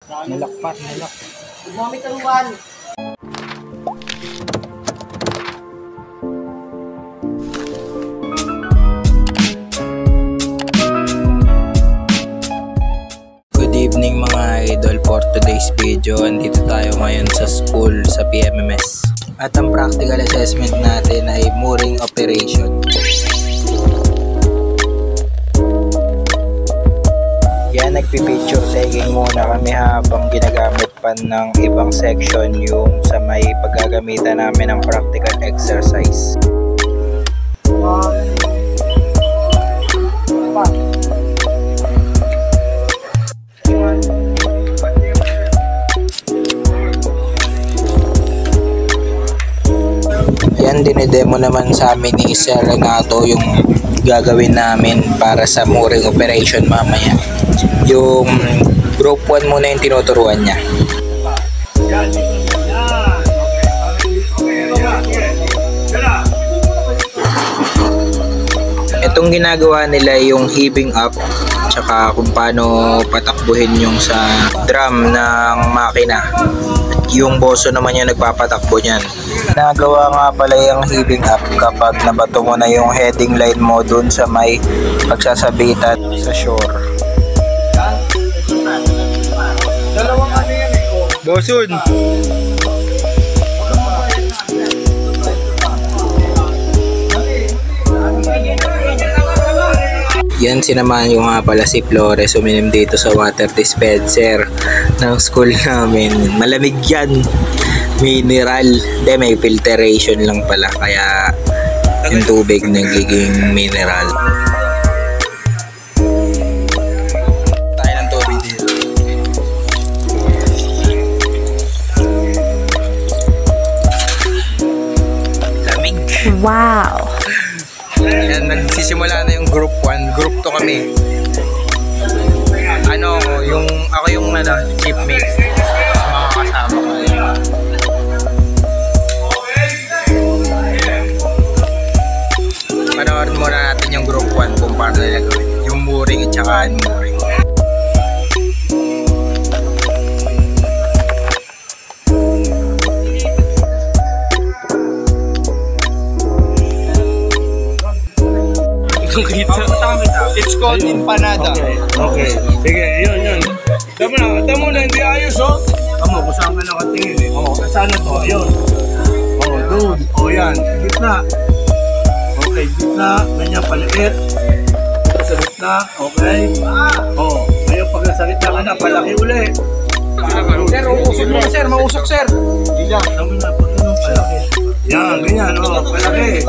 Nalakpat, nalak. Gumamit ng luwan. Good evening mga idol, for today's video. Andito tayo ngayon sa school sa PMMS. At ang practical assessment natin ay mooring operation. Yan, nagpipicture taking muna kami habang ginagamit pa ng ibang section yung sa may paggagamitan namin ng practical exercise. Yan, dinedemo naman sa amin ni Sir Renato yung gagawin namin para sa mooring operation mamaya. Yung group 1 muna yung tinuturuan niya. Itong ginagawa nila yung heaving up tsaka kung paano patakbuhin yung sa drum ng makina. Yung boso naman yung nagpapatakbo niyan. Nagawa nga pala yung heaving up kapag nabato mo na yung heading line mo dun sa may pagsasabitan sa shore. Dalawang ano yan eh. Bosun! Yan, sinamahan ko nga pala si Flores uminom dito sa water dispenser ng school namin. Malamig yan. Mineral. Hindi, may filtration lang pala. Kaya yung tubig nagiging mineral. Tayo ng tubig dito. Lamig. Wow! Yan, nagsisimula na yung group 1. Group 2 kami. Ako yung chipmate sa mga kasama ko. Panoorin muna natin yung group 1 kung paano nila gawin. Yung mooring at saka unmooring. It's called empanada. Okay. Sige, yun. Tama na, hindi ayos, oh. Tama, kung saan ka nakatingin, eh. Oo, saan na to? Yun. Oo, doon. Oo, yan. Gitna. Okay, gitna. Ganyan, paliit. Sa gitna. Okay. Oo. Ngayon, pag nasa gitna ka na, palaki uli. Sir, uusok mo sir, mausok sir. Ilang. Tama na, pag ganun, palaki. Yan, ganyan, oh. Palaki.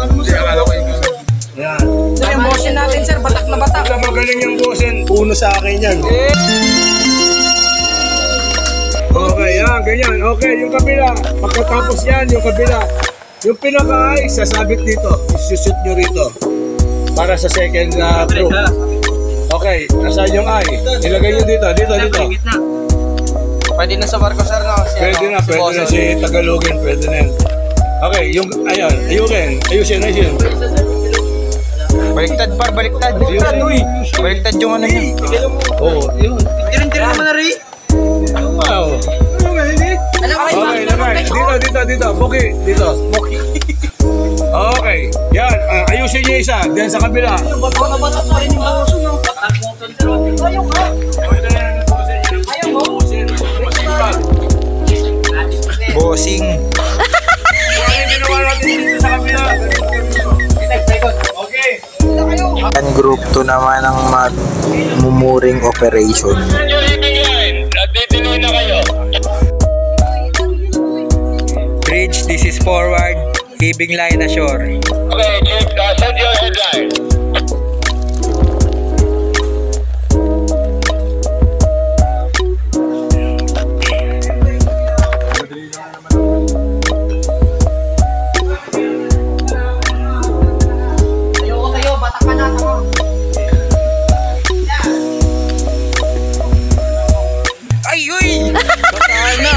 Yan. Sir, yung motion natin sir, batak na batak. Kung magaling yung bosin, uno sa akin yan. Okay, yan, ganyan. Okay, yung kabila. Pagkatapos yan, yung kabila. Yung pinaka-ay, sasabit dito. Isushoot nyo rito. Para sa second group. Okay, nasaan yung ay? Ilagay nyo dito, dito. Pwede na sa barko sir, no? Pwede na si Tagalogin, pwede na yan. Okay, yung, ayan, ayusin. Baliktad par, baliktad. Baliktad yung ano niya. Oo, yun. Tirin-tirin naman na rin. Wow. Okay, dito. Boki, dito. Okay, yan. Ayusin niyo isa. Diyan sa kabila. Batak na batak pa rin yung baso, no? Ayaw ka. Bossing. Ano ginawa natin dito sa kabila? Okay. Yan, group 2 naman ang mooring operation. Nagtituloy na kayo. Bridge, this is forward. Heaving line ashore. Okay, Chief, set your headline. Ayoko sa'yo, batak ka na. Ay, uy! Bataan na!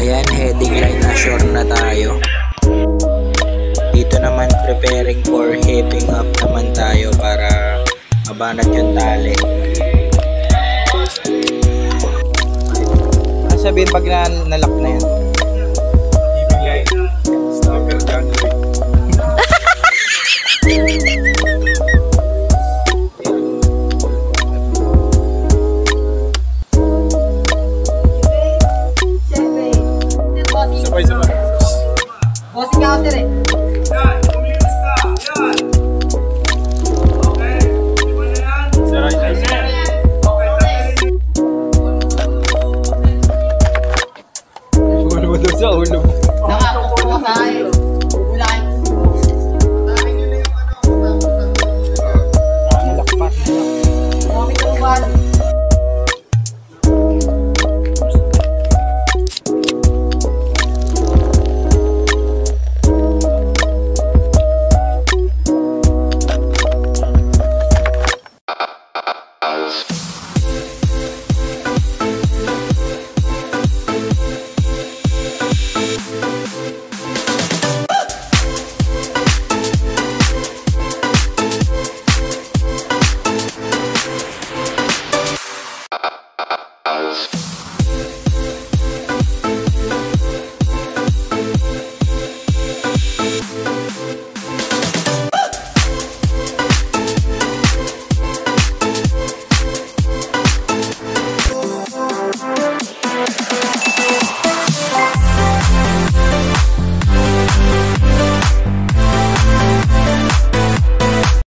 Ayan, heading line na sure na tayo. Dito naman preparing for hipping up naman tayo para mabanat yung tali. Ano sabihin pag nalock na yan? Ibigay. Stalker January. Sabay-sabay. Bossing ako sir eh. Yan, umiwas ka. Yan. Okay. Di ba na yan? Saray na yan. Okay, tayo. Ulo mo daw sa ulo mo. Nakakuha tayo.